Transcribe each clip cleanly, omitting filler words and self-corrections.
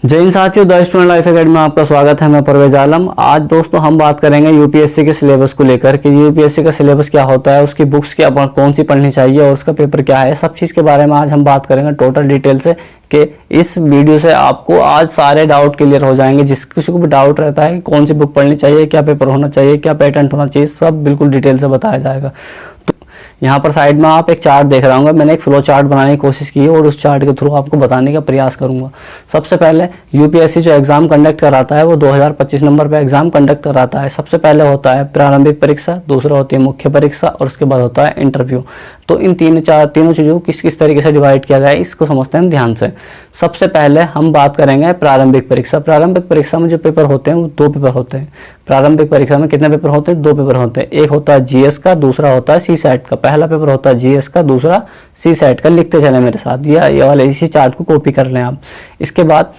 जय हिंद साथियों, the student life academy में आपका स्वागत है। मैं परवेज आलम। आज दोस्तों हम बात करेंगे यूपीएससी के सिलेबस को लेकर कि यूपीएससी का सिलेबस क्या होता है, उसकी बुक्स क्या कौन सी पढ़नी चाहिए और उसका पेपर क्या है, सब चीज़ के बारे में आज हम बात करेंगे टोटल डिटेल से। कि इस वीडियो से आपको आज सारे डाउट क्लियर हो जाएंगे। जिस किसी को भी डाउट रहता है कि कौन सी बुक पढ़नी चाहिए, क्या पेपर होना चाहिए, क्या पैटर्न होना चाहिए, सब बिल्कुल डिटेल से बताया जाएगा। तो यहाँ पर साइड में आप एक चार्ट देख रहा होंगे। मैंने एक फ्लो चार्ट बनाने की कोशिश की है और उस चार्ट के थ्रू आपको बताने का प्रयास करूंगा। सबसे पहले यूपीएससी जो एग्जाम कंडक्ट कराता है वो 2025 नंबर पे एग्जाम कंडक्ट कराता है। सबसे पहले होता है प्रारंभिक परीक्षा, दूसरा होती है मुख्य परीक्षा और उसके बाद होता है इंटरव्यू। तो इन तीनों चीज़ों को किस किस तरीके से डिवाइड किया गया है इसको समझते हैं ध्यान से। सबसे पहले हम बात करेंगे प्रारंभिक परीक्षा। प्रारंभिक परीक्षा में जो पेपर होते हैं वो 2 पेपर होते हैं। प्रारंभिक परीक्षा में कितने पेपर होते हैं? 2 पेपर होते हैं। एक होता है जीएस का, दूसरा होता है सीसैट का। पहला पेपर होता है जीएस का, दूसरा सीसैट का। लिखते चले मेरे साथ, ये वाले इसी चार्ट को कॉपी कर लें आप। इसके बाद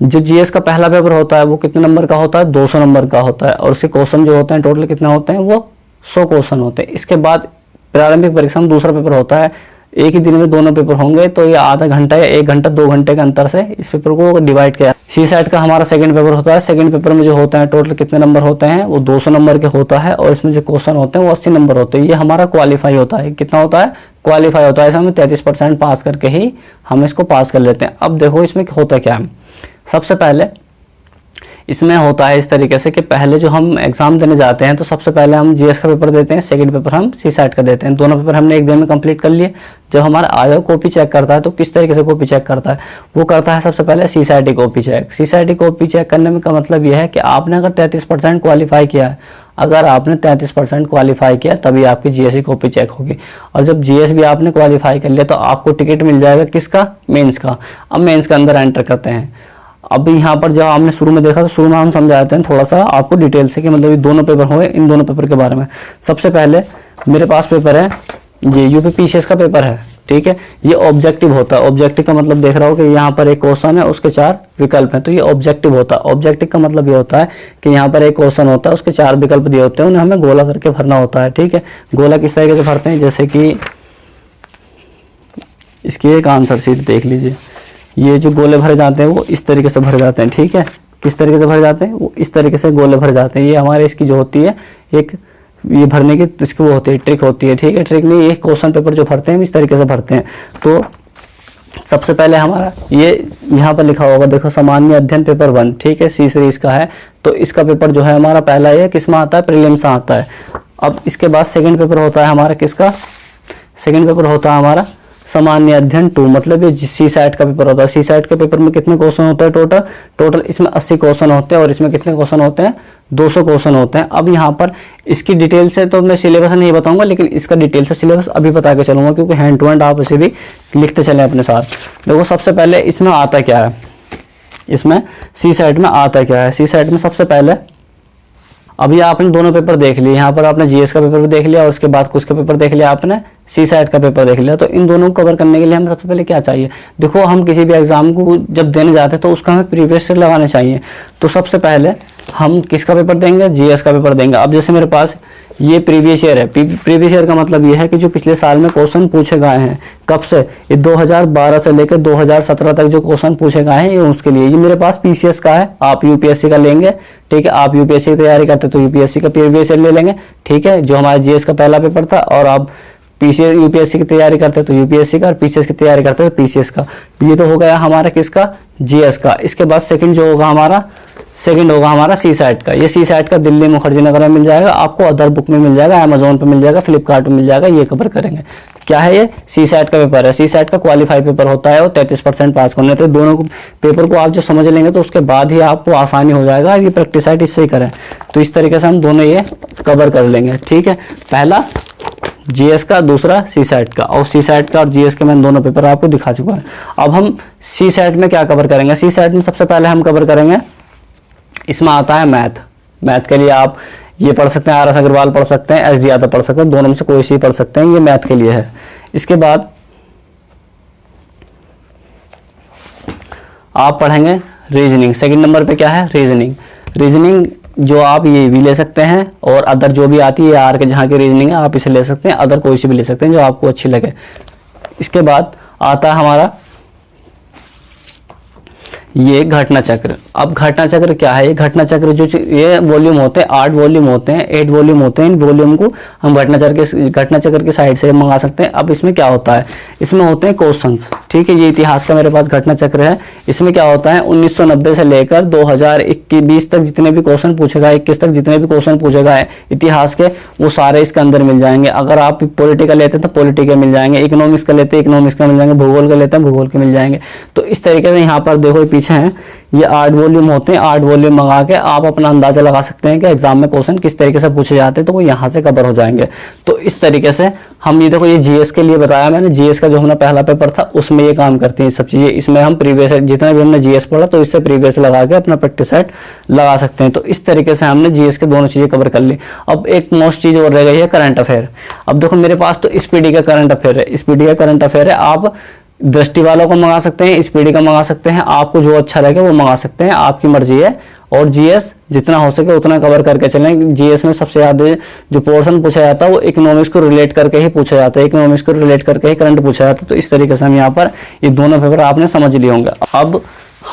जो जीएस का पहला पेपर होता है वो कितने नंबर का होता है? 200 नंबर का होता है और उसके क्वेश्चन जो होते हैं टोटल कितने होते हैं? वो 100 क्वेश्चन होते हैं। इसके बाद प्रारंभिक परीक्षा में दूसरा पेपर होता है। एक ही दिन में दोनों पेपर होंगे तो ये आधा घंटा या 1 घंटा 2 घंटे के अंतर से इस पेपर को डिवाइड किया। सीसैट का हमारा सेकंड पेपर होता है। सेकंड पेपर में जो होता है टोटल कितने नंबर होते हैं? वो 200 नंबर के होता है और इसमें जो क्वेश्चन होते हैं वो 80 नंबर होते हैं। ये हमारा क्वालिफाई होता है। कितना होता है? क्वालिफाई होता है। हमें 33% पास करके ही हम इसको पास कर लेते हैं। अब देखो इसमें होता क्या है। सबसे पहले इसमें होता है इस तरीके से कि पहले जो हम एग्जाम देने जाते हैं तो सबसे पहले हम जीएस का पेपर देते हैं, सेकंड पेपर हम सीसैट का देते हैं। दोनों पेपर हमने एक दिन में कंप्लीट कर लिए। जब हमारा आयोग कॉपी चेक करता है तो किस तरीके से कॉपी चेक करता है? वो करता है सबसे पहले CSAT copy check. CSAT copy check करने में का मतलब यह है कि आपने अगर 33% क्वालिफाई किया है, अगर आपने 33% क्वालिफाई किया तभी आपकी जीएस कॉपी चेक होगी। और जब जीएस भी आपने क्वालिफाई कर लिया तो आपको टिकट मिल जाएगा किसका? मेंस का। अब मेंस के अंदर एंटर करते हैं। अब यहाँ पर जब आपने शुरू में देखा तो शुरू में हम समझाते हैं थोड़ा सा आपको डिटेल से कि मतलब ये दोनों पेपर हुए, इन दोनों पेपर के बारे में। सबसे पहले मेरे पास पेपर है, ये यूपी पीसीएस का पेपर है, ठीक है। ये ऑब्जेक्टिव होता है। ऑब्जेक्टिव का मतलब देख रहा हो कि यहाँ पर एक क्वेश्चन है, उसके 4 विकल्प हैं, तो ये ऑब्जेक्टिव होता है। ऑब्जेक्टिव का मतलब ये होता है कि यहाँ पर एक क्वेश्चन होता है, उसके 4 विकल्प दिए होते हैं, उन्हें हमें गोला करके भरना होता है, ठीक है। गोला किस तरीके से भरते हैं? जैसे कि इसकी एक आंसर शीट देख लीजिए। ये जो गोले भरे जाते हैं वो इस तरीके से भरे जाते हैं, ठीक है। किस तरीके से भरे जाते हैं? वो इस तरीके से गोले भरे जाते हैं। ये हमारे इसकी जो होती है एक ये भरने की इसकी वो होती है, ट्रिक होती है, ठीक है। ट्रिक नहीं, ये क्वेश्चन पेपर जो भरते हैं इस तरीके से भरते हैं। तो सबसे पहले हमारा ये यहाँ पर लिखा होगा, देखो, सामान्य अध्ययन पेपर 1, ठीक है, सी सीरीज का है। तो इसका पेपर जो है हमारा पहला ये किस में आता है? प्रीलिम्स में आता है। अब इसके बाद सेकंड पेपर होता है हमारा किसका? सेकंड पेपर होता है हमारा सामान्य अध्ययन 2, मतलब ये सीसैट का पेपर होता है। सीसैट के पेपर में कितने क्वेश्चन होते हैं टोटल इसमें 80 क्वेश्चन होते हैं और इसमें कितने क्वेश्चन होते हैं? 200 क्वेश्चन होते हैं। अब यहाँ पर इसकी डिटेल से तो मैं सिलेबस नहीं बताऊंगा, लेकिन इसका डिटेल से सिलेबस अभी बता के चलूंगा, क्योंकि हैंड टू हैंड आप इसे भी लिखते चलें अपने साथ। देखो सबसे पहले इसमें आता क्या है, इसमें सीसैट में आता क्या है। सीसैट में सबसे पहले अभी आपने दोनों पेपर देख लिए। यहाँ पर आपने जीएस का पेपर भी देख लिया और उसके बाद कुछ का पेपर देख लिया, आपने सीसैट का पेपर देख लिया। तो इन दोनों को कवर करने के लिए हमें सबसे पहले क्या चाहिए? देखो, हम किसी भी एग्जाम को जब देने जाते हैं तो उसका हमें प्रीवियस ईयर लगाने चाहिए। तो सबसे पहले हम किसका पेपर देंगे? जीएस का पेपर देंगे। अब जैसे मेरे पास ये प्रीवियस ईयर है। प्रीवियस ईयर का मतलब ये है कि जो पिछले साल में क्वेश्चन पूछे गए हैं, कब से? ये 2012 से लेकर 2017 तक जो क्वेश्चन पूछे गए हैं ये उसके लिए। ये मेरे पास पीसीएस का है, आप यूपीएससी का लेंगे, ठीक है। आप यूपीएससी की तैयारी करते तो यूपीएससी का प्रीवियस ईयर ले लेंगे, ठीक है, जो हमारा जीएस का पहला पेपर था। और आप पीसीएस यूपीएससी की तैयारी करते तो यूपीएससी का, और पीसीएस की तैयारी करते तो पीसीएस का। ये तो हो गया हमारा किसका? जीएस का। इसके बाद सेकंड जो होगा हमारा, सेकंड होगा हमारा सीसैट का। ये सीसैट का दिल्ली मुखर्जी नगर में मिल जाएगा, आपको अदर बुक में मिल जाएगा, अमेजोन पे मिल जाएगा, फ्लिपकार्ट में मिल जाएगा, ये कवर करेंगे। क्या है ये? सीसैट का पेपर है। सीसैट का क्वालिफाई पेपर होता है और 33% पास करने। तो दोनों पेपर को आप जो समझ लेंगे तो उसके बाद ही आपको आसानी हो जाएगा। ये प्रैक्टिस इससे ही करें तो इस तरीके से हम दोनों ये कवर कर लेंगे, ठीक है। पहला जीएस का, दूसरा सीसैट का। और सीसैट का और जीएस के मैंने दोनों पेपर आपको दिखा चुका है। अब हम सीसैट में क्या कवर करेंगे? सीसैट में सबसे पहले हम कवर करेंगे, इसमें आता है मैथ। मैथ के लिए आप ये पढ़ सकते हैं, आर एस अग्रवाल पढ़ सकते हैं, एस डी यादव पढ़ सकते हैं, दोनों में से कोई सी पढ़ सकते हैं, ये मैथ के लिए है। इसके बाद आप पढ़ेंगे रीजनिंग। सेकंड नंबर पे क्या है? रीजनिंग। रीजनिंग जो आप ये भी ले सकते हैं और अदर जो भी आती है आर के जहाँ की रीजनिंग है आप इसे ले सकते हैं, अदर कोई सी भी ले सकते हैं जो आपको अच्छी लगे। इसके बाद आता है हमारा ये घटना चक्र। अब घटना चक्र क्या है? ये घटना चक्र ये वॉल्यूम होते हैं, 8 वॉल्यूम होते हैं, 8 वॉल्यूम होते हैं। इन वॉल्यूम को हम घटना चक्र के साइड से मंगा सकते हैं। अब इसमें क्या होता है? इसमें होते हैं क्वेश्चंस, ठीक है। ये इतिहास का मेरे पास घटना चक्र है। इसमें क्या होता है, 1990 से लेकर 2021 तक जितने भी क्वेश्चन पूछेगा, 21 तक जितने भी क्वेश्चन पूछेगा इतिहास के, वो सारे इसके अंदर मिल जाएंगे। अगर आप पॉलिटिकल लेते हैं तो पॉलिटिकल मिल जाएंगे, इकोनॉमिक्स का लेते हैं इकोनॉमिक्स का मिल जाएंगे, भूगोल का लेते हैं भूगोल के मिल जाएंगे। तो इस तरीके से यहाँ पर देखो पीछे हैं, ये 8 वॉल्यूम होते हैं। 8 वॉल्यूम मंगा के आप अपना अंदाजा लगा सकते हैं कि एग्जाम में क्वेश्चन किस तरीके से पूछे जाते हैं, तो वो यहाँ से कवर हो जाएंगे। तो इस तरीके से हम ये देखो, ये जीएस के लिए बताया मैंने, जीएस का जो हमारा पहला पेपर था उसमें ये काम करती है सब चीजें। इसमें हम प्रीवियस जितना भी हमने जीएस पढ़ा तो इससे प्रीवियस लगा के अपना प्रैक्टिस सेट लगा सकते हैं। तो इस तरीके से हमने जीएस के दोनों चीजें कवर कर ली। अब एक मोस्ट चीज और रह गई है, करंट अफेयर। अब देखो मेरे पास तो स्पीडी का करंट अफेयर है, स्पीडी का करंट अफेयर है। आप दृष्टि वालों को मंगा सकते हैं, स्पीडी का मंगा सकते हैं, आपको जो अच्छा लगे वो मंगा सकते हैं, आपकी मर्जी है। और जीएस जितना हो सके उतना कवर करके चलें। जीएस में सबसे ज्यादा जो पोर्शन पूछा जाता है वो इकोनॉमिक्स को रिलेट करके ही पूछा जाता है, इकोनॉमिक्स को रिलेट करके ही करंट पूछा जाता है। तो इस तरीके से हम यहाँ पर ये दोनों पेपर आपने समझ लिए होंगे। अब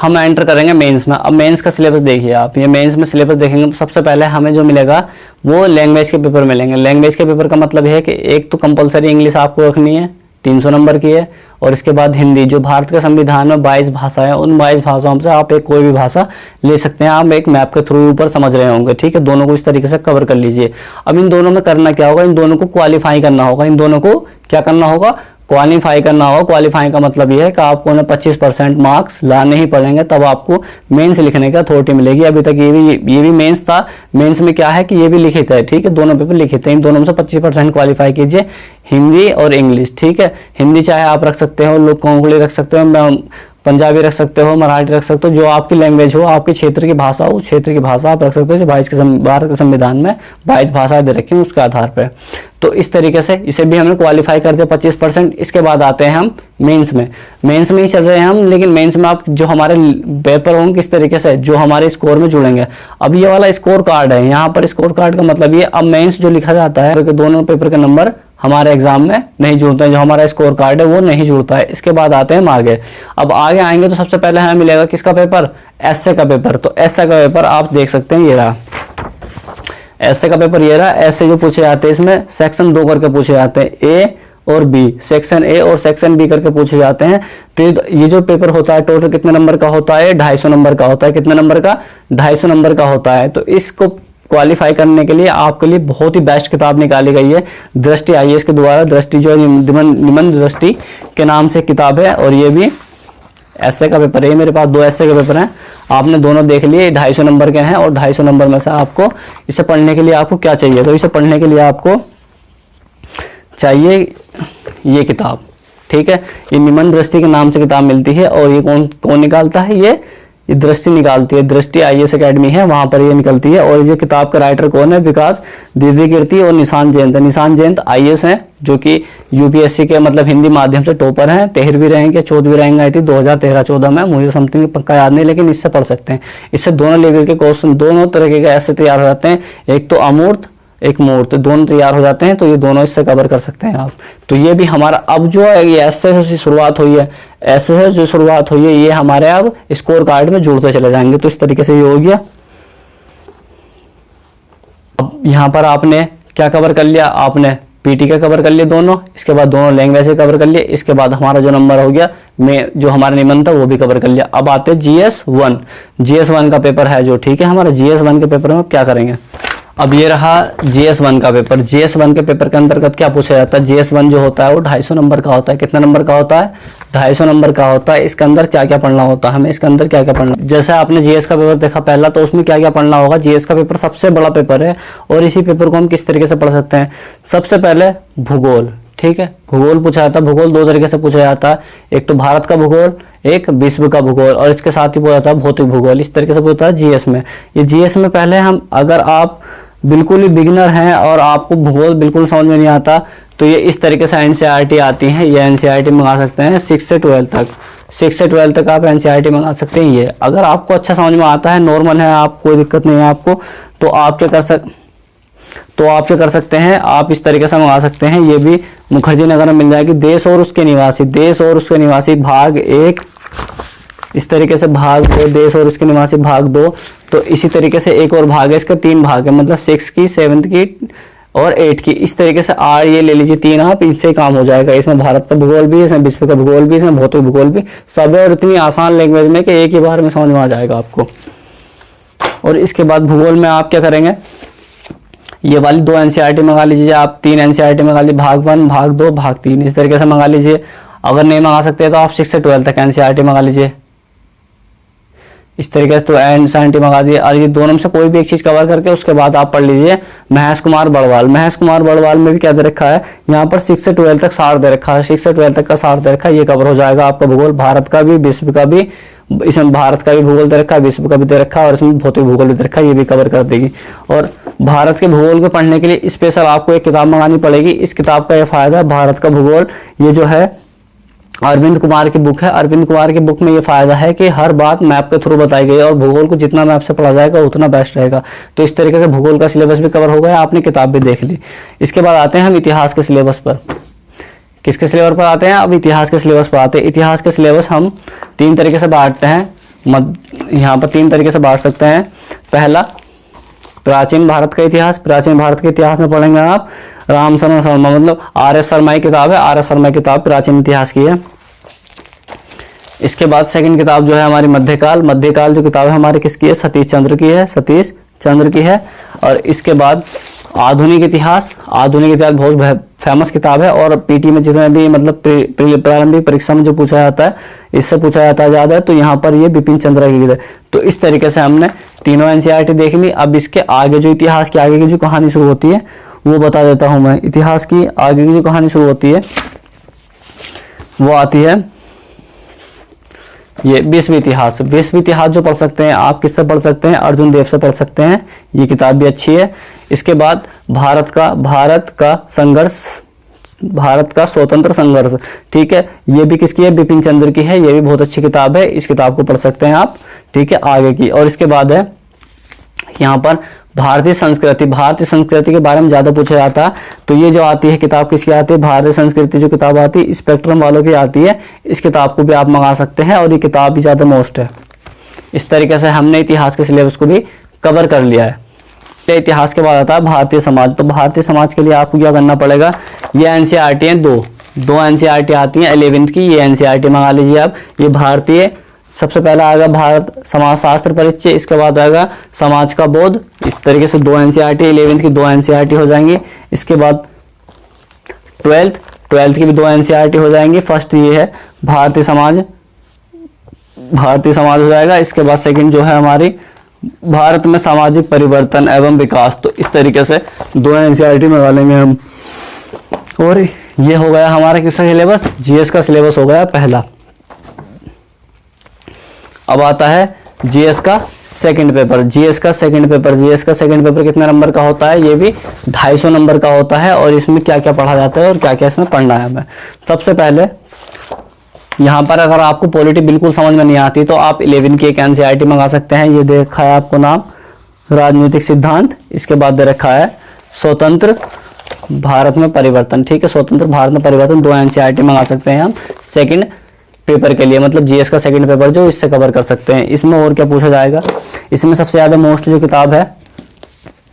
हम एंटर करेंगे मेंस में। अब मेंस का सिलेबस देखिए आप, ये मेंस में सिलेबस देखेंगे तो सबसे पहले हमें जो मिलेगा वो लैंग्वेज के पेपर मिलेंगे। लैंग्वेज के पेपर का मतलब है कि एक तो कंपलसरी इंग्लिश आपको रखनी है, 300 नंबर की है, और इसके बाद हिंदी। जो भारत के संविधान में 22 भाषा है, उन 22 भाषाओं से आप एक कोई भी भाषा ले सकते हैं। आप एक मैप के थ्रू ऊपर समझ रहे होंगे, ठीक है। दोनों को इस तरीके से कवर कर लीजिए। अब इन दोनों में करना क्या होगा, इन दोनों को क्वालिफाई करना होगा। इन दोनों को क्या करना होगा, क्वालिफाई करना होगा। क्वालिफाई का मतलब ये है कि आपको ना 25% मार्क्स लाने ही पड़ेंगे, तब आपको मेंस लिखने का अथॉरिटी मिलेगी। अभी तक ये भी मेंस था। मेंस में क्या है कि ये भी लिखित है, ठीक है, दोनों पेपर लिखित है। इन दोनों में से 25% क्वालिफाई कीजिए, हिंदी और इंग्लिश, ठीक है। हिंदी चाहे आप रख सकते हो, लोग कोंकणी रख सकते हो, पंजाबी रख सकते हो, मराठी रख सकते हो, जो आपकी लैंग्वेज हो, आपके क्षेत्र की भाषा हो, उस क्षेत्र की भाषा आप रख सकते हो। जो भारत के संविधान में 22 भाषा दे रखी है उसके आधार पर। तो इस तरीके से इसे भी हमने क्वालिफाई कर दिया 25%। इसके बाद आते हैं हम मेंस में। मेंस में ही चल रहे हैं हम, लेकिन मेंस में आप जो हमारे पेपर होंगे किस तरीके से, जो हमारे स्कोर में जुड़ेंगे। अब ये वाला स्कोर कार्ड है, यहाँ पर स्कोर कार्ड का मतलब ये, अब मेंस जो लिखा जाता है कि दोनों पेपर के नंबर हमारे एग्जाम में नहीं जुड़ते हैं, जो हमारा स्कोर कार्ड है वो नहीं जुड़ता है। इसके बाद आते हैं हम आगे। अब आगे आएंगे तो सबसे पहले हमें मिलेगा किसका पेपर, एसए का पेपर। तो एसए का पेपर आप देख सकते हैं, ये रहा एसए का पेपर, ये रहा। एसए जो पूछे जाते हैं इसमें सेक्शन 2 करके पूछे जाते हैं, ए और बी, सेक्शन ए और सेक्शन बी करके पूछे जाते हैं। तो ये जो पेपर होता है टोटल कितने नंबर का होता है, 250 नंबर का होता है। कितने नंबर का, 250 नंबर का होता है। तो इसको क्वालिफाई करने के लिए आपके लिए बहुत ही बेस्ट किताब निकाली गई है, दृष्टि आईएएस के द्वारा। दृष्टि जो निबंध दृष्टि के नाम से किताब है, और ये भी एसए का पेपर है। मेरे पास 2 एसए के पेपर हैं, आपने दोनों देख लिए, 250 नंबर के हैं। और 250 नंबर में से आपको इसे पढ़ने के लिए आपको क्या चाहिए, तो इसे पढ़ने के लिए आपको चाहिए ये किताब, ठीक है। ये निबंध दृष्टि के नाम से किताब मिलती है, और ये कौन निकालता है, ये दृष्टि निकालती है। दृष्टि आईएएस एकेडमी है, वहां पर ये निकलती है। और ये किताब का राइटर कौन है, विकास द्विवेदी और निशांत जयंत। निशांत जयंत आईएएस हैं, जो कि यूपीएससी के मतलब हिंदी माध्यम से टॉपर हैं। 13वीं रैंक या 14वीं रैंक आई थी 2013-14 में, मुझे समथिंग पक्का याद नहीं, लेकिन इससे पढ़ सकते हैं। इससे दोनों लेवल के क्वेश्चन, दोनों तरीके के ऐसे तैयार हो जाते हैं, एक तो अमूर्त एक मूर्त, दोनों तैयार हो जाते हैं। तो ये दोनों इससे कवर कर सकते हैं आप। तो ये भी हमारा अब जो है ये ऐसे से शुरुआत हुई है, ऐसे से जो शुरुआत हुई है, ये हमारे अब स्कोर कार्ड में जुड़ते चले जाएंगे। तो इस तरीके से ये हो गया। अब यहाँ पर आपने क्या कवर कर लिया, आपने पीटी का कवर कर लिया दोनों, इसके बाद दोनों लैंग्वेज के कवर कर लिए, इसके बाद हमारा जो नंबर हो गया में जो हमारा निबंध था वो भी कवर कर लिया। अब आते हैं GS1। GS1 का पेपर है जो, ठीक है। हमारा GS1 के पेपर में क्या करेंगे, अब ये रहा GS1 का पेपर। GS1 के पेपर के अंतर्गत क्या पूछा जाता है, GS1 जो होता है वो 250 नंबर का होता है। कितना नंबर का होता है, 250 नंबर का होता है। इसके अंदर क्या क्या पढ़ना होता है हमें, इसके अंदर क्या क्या पढ़ना, जैसे आपने जीएस का पेपर देखा पहला, तो उसमें क्या क्या पढ़ना होगा। जीएस का पेपर सबसे बड़ा पेपर है, और इसी पेपर को हम किस तरीके से पढ़ सकते हैं। सबसे पहले भूगोल, ठीक है। भूगोल पूछा जाता है। भूगोल 2 तरीके से पूछा जाता है, एक तो भारत का भूगोल, एक विश्व का भूगोल, और इसके साथ ही पूछा जाता है भौतिक भूगोल। इस तरीके से पूछता है जीएस में। ये जीएस में पहले हम, अगर आप बिल्कुल ही बिगिनर हैं और आपको भूगोल बिल्कुल समझ में नहीं आता, तो ये इस तरीके से एनसीईआरटी आती है। ये एनसीईआरटी मंगा सकते हैं 6 से 12 तक। 6 से 12 तक आप एनसीईआरटी मंगा सकते हैं। ये अगर आपको अच्छा समझ में आता है, नॉर्मल है, आप कोई दिक्कत नहीं है आपको, तो आप क्या कर सकते हैं, आप इस तरीके से मंगा सकते हैं। ये भी मुखर्जी नगर में मिल जाएगी। देश और उसके निवासी, देश और उसके निवासी भाग 1 इस तरीके से भाग 2 देश और इसके निवासी भाग 2। तो इसी तरीके से एक और भाग है, इसका 3 भाग है, मतलब 6 की, 7 की और 8 की। इस तरीके से ये ले लीजिए 3 आप, इनसे काम हो जाएगा। इसमें भारत का भूगोल भी है, इसमें विश्व का भूगोल भी, इसमें भौतिक भूगोल भी सब है, और इतनी आसान लैंग्वेज में कि एक ही बार में समझ में आ जाएगा आपको। और इसके बाद भूगोल में आप क्या करेंगे, ये वाली 2 एनसीईआरटी मंगा लीजिए आप, 3 एनसीईआरटी मंगा लीजिए, भाग 1, भाग 2, भाग 3, इस तरीके से मंगा लीजिए। अगर नहीं मंगा सकते तो आप 6 से 12 तक एनसीईआरटी मंगा लीजिए इस तरीके से। तो एनसीईआरटी मंगा दिए, और ये दोनों में से कोई भी एक चीज़ कवर करके उसके बाद आप पढ़ लीजिए महेश कुमार बड़वाल। महेश कुमार बड़वाल में भी क्या दे रखा है, यहाँ पर 6 से 12 तक सार दे रखा है, 6 से 12 तक का सार दे रखा है, ये कवर हो जाएगा आपका भूगोल। भारत का भी, विश्व का भी, इसमें भारत का भी भूगोल दे रखा है, विश्व का भी दे रखा है, और इसमें भौतिक भूगोल भी दे रखा है, ये भी कवर कर देगी। और भारत के भूगोल को पढ़ने के लिए स्पेशल आपको एक किताब मंगानी पड़ेगी। इस किताब का ये फायदा है, भारत का भूगोल, ये जो है अरविंद कुमार की बुक है। अरविंद कुमार की बुक में ये फायदा है कि हर बात मैप के थ्रू बताई गई है, और भूगोल को जितना मैप से पढ़ा जाएगा उतना बेस्ट रहेगा। तो इस तरीके से भूगोल का सिलेबस भी कवर हो गया, आपने किताब भी देख ली। इसके बाद आते हैं हम इतिहास के सिलेबस पर। किसके सिलेबस पर आते हैं, अब इतिहास के सिलेबस पर आते हैं। इतिहास के सिलेबस हम 3 तरीके से बांटते हैं, यहाँ पर 3 तरीके से बांट सकते हैं। पहला, प्राचीन भारत का इतिहास। प्राचीन भारत के इतिहास में पढ़ेंगे आप राम शर्मा, मतलब RS शर्मा की किताब है, RS शर्मा की किताब प्राचीन इतिहास की है। इसके बाद सेकंड किताब जो है हमारी मध्यकाल। मध्यकाल जो किताब है हमारी किसकी है, सतीश चंद्र की है, सतीश चंद्र की है। और इसके बाद आधुनिक इतिहास। आधुनिक इतिहास बहुत फेमस किताब है, और पीटी में जितने भी मतलब प्रारंभिक परीक्षा में जो पूछा जाता है, इससे पूछा जाता है ज़्यादा, तो यहाँ पर ये बिपिन चंद्र की है। तो इस तरीके से हमने तीनों एनसीईआरटी देख ली। अब इसके आगे जो इतिहास के आगे की जो कहानी शुरू होती है वो बता देता हूँ मैं। इतिहास की आगे की जो कहानी शुरू होती है वो आती है ये विश्व इतिहास। विश्व इतिहास जो पढ़ सकते हैं आप, किससे पढ़ सकते हैं, अर्जुन देव से पढ़ सकते हैं, ये किताब भी अच्छी है। इसके बाद भारत का संघर्ष, भारत का स्वतंत्र संघर्ष, ठीक है, ये भी किसकी है, बिपिन चंद्र की है, ये भी बहुत अच्छी किताब है, इस किताब को पढ़ सकते हैं आप, ठीक है, आगे की। और इसके बाद है यहाँ पर भारतीय संस्कृति। भारतीय संस्कृति के बारे में ज़्यादा पूछा जाता है, तो ये जो आती है किताब किसकी आती है, भारतीय संस्कृति जो किताब आती है स्पेक्ट्रम वालों की आती है। इस किताब को भी आप मंगा सकते हैं, और ये किताब भी ज़्यादा मोस्ट है। इस तरीके से हमने इतिहास के सिलेबस को भी कवर कर लिया है। इतिहास के बाद आता है भारतीय समाज। तो भारतीय समाज के लिए आपको क्या करना पड़ेगा, ये एनसीईआरटी हैं, दो एनसीईआरटी आती हैं 11th की, ये एनसीईआरटी मंगा लीजिए आप। ये भारतीय, सबसे पहला आएगा भारत समाज शास्त्र परिचय, इसके बाद आएगा समाज का बोध। इस तरीके से 2 एनसीईआरटी, 11th की 2 एनसीईआरटी हो जाएंगी। इसके बाद 12th की भी 2 एनसीईआरटी हो जाएंगी। फर्स्ट ये है भारतीय समाज हो जाएगा। इसके बाद सेकंड जो है हमारी भारत में सामाजिक परिवर्तन एवं विकास। तो इस तरीके से 2 एनसीईआरटी मंगा लेंगे हम। और ये हो गया हमारा किसका सिलेबस, जीएस का सिलेबस हो गया पहला। अब आता है जीएस का सेकंड पेपर। जीएस का सेकंड पेपर कितने नंबर का होता है, ये भी 250 नंबर का होता है। और इसमें क्या क्या पढ़ा जाता है और क्या क्या इसमें पढ़ना है हमें। सबसे पहले यहाँ पर अगर आपको पॉलिटी बिल्कुल समझ में नहीं आती तो आप 11 की एक एनसीईआरटी मंगा सकते हैं। ये दे रखा है आपको नाम राजनीतिक सिद्धांत। इसके बाद दे रखा है स्वतंत्र भारत में परिवर्तन, ठीक है, स्वतंत्र भारत में परिवर्तन। 2 एनसीईआरटी मंगा सकते हैं हम सेकंड पेपर के लिए, मतलब जीएस का सेकंड पेपर जो इससे कवर कर सकते हैं। इसमें और क्या पूछा जाएगा, इसमें सबसे ज़्यादा मोस्ट जो किताब है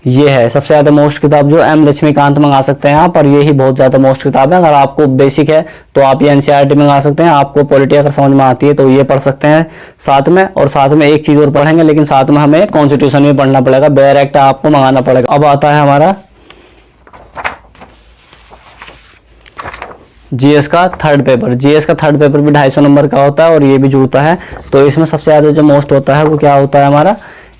ये है, सबसे ज़्यादा मोस्ट किताब जो एम लक्ष्मीकांत मंगा सकते हैं आप, और ये ही बहुत ज़्यादा मोस्ट किताब है। अगर आपको बेसिक है तो आप ये एनसीईआरटी मंगा सकते हैं। आपको पॉलिटी अगर समझ में आती है तो ये पढ़ सकते हैं साथ में। और साथ में एक चीज़ और पढ़ेंगे, लेकिन साथ में हमें कॉन्स्टिट्यूशन भी पढ़ना पड़ेगा, बेयर एक्ट आपको मंगाना पड़ेगा। अब आता है हमारा जीएस का थर्ड पेपर। जीएस का थर्ड पेपर भी 250 नंबर का होता है, और ये भी जुड़ता है। तो इसमें सबसे ज़्यादा जो मोस्ट होता है वो क्या होता है हमारा,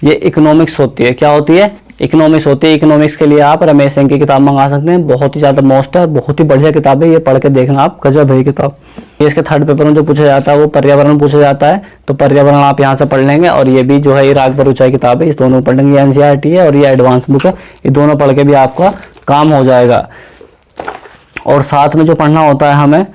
ये इकोनॉमिक्स होती है। क्या होती है, इकोनॉमिक्स होती है। इकोनॉमिक्स के लिए आप रमेश सिंह की किताब मंगा सकते हैं, बहुत ही ज़्यादा मोस्ट है, बहुत ही बढ़िया किताब है, ये पढ़ के देखना आप, गजब है ये किताब। इसके थर्ड पेपर में जो पूछा जाता है वो पर्यावरण पूछा जाता है, तो पर्यावरण आप यहाँ से पढ़ लेंगे। और ये भी जो है ये राग पर ऊंचाई किताब है, इस दोनों पढ़ लेंगे। एनसीईआरटी है और ये एडवांस बुक है, ये दोनों पढ़ के भी आपका काम हो जाएगा। और साथ में जो पढ़ना होता है हमें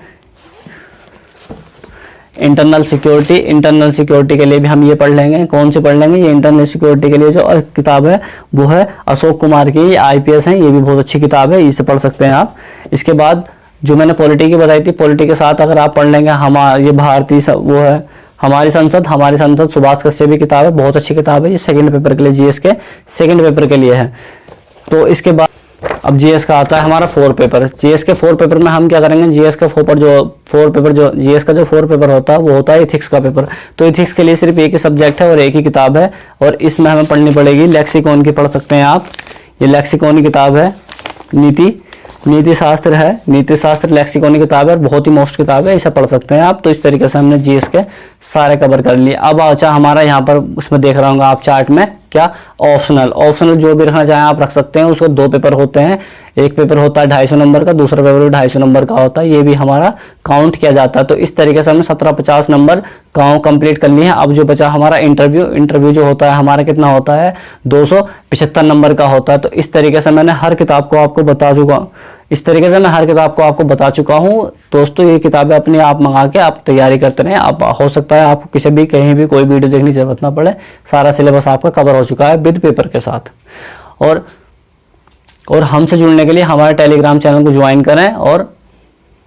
इंटरनल सिक्योरिटी के लिए भी हम ये पढ़ लेंगे। कौन सी पढ़ लेंगे, ये इंटरनल सिक्योरिटी के लिए जो किताब है वो है अशोक कुमार की, आईपीएस है, ये भी बहुत अच्छी किताब है, इसे पढ़ सकते हैं आप। इसके बाद जो मैंने पॉलिटी की बताई थी, पॉलिटी के साथ अगर आप पढ़ लेंगे हमारा ये भारतीय वो है हमारी संसद सुभाष कश्यप की किताब है, बहुत अच्छी किताब है। ये सेकंड पेपर के लिए, जीएस के सेकंड पेपर के लिए है। तो इसके बाद अब जीएस का आता है हमारा 4 पेपर। जीएस के 4 पेपर में हम क्या करेंगे, जीएस का 4 पेपर जो जीएस का जो 4 पेपर होता है वो होता है इथिक्स का पेपर। तो इथिक्स के लिए सिर्फ एक ही सब्जेक्ट है और एक ही किताब है, और इसमें हमें पढ़नी पड़ेगी लेक्सिकॉन की, पढ़ सकते हैं आप। ये लेक्सिकॉन की किताब है, नीति शास्त्र है, नीति शास्त्र लेक्सिकॉन की किताब है, बहुत ही मोस्ट किताब है, इसे पढ़ सकते हैं आप। तो इस तरीके से हमने जीएस के सारे कवर कर लिए। अब अच्छा हमारा यहाँ पर उसमें देख रहा हूँ आप चार्ट में, क्या ऑप्शनल जो भी रखना चाहें आप रख सकते हैं। उसको 2 पेपर होते हैं, एक पेपर होता है 250 नंबर का, दूसरा पेपर भी 250 नंबर का होता है। ये भी हमारा काउंट किया जाता है। तो इस तरीके से हमने 17-50 नंबर कंप्लीट कर लिए हैं। अब जो बचा हमारा इंटरव्यू जो होता है हमारा कितना होता है, 275 नंबर का होता है। तो इस तरीके से मैंने हर किताब को आपको बता चुका हूँ। दोस्तों ये किताबें अपने आप मंगा के आप तैयारी करते रहें। आप हो सकता है आपको किसी भी कहीं भी कोई वीडियो देखने की जरूरत ना पड़े, सारा सिलेबस आपका कवर हो चुका है विद पेपर के साथ। और हमसे जुड़ने के लिए हमारे टेलीग्राम चैनल को ज्वाइन करें और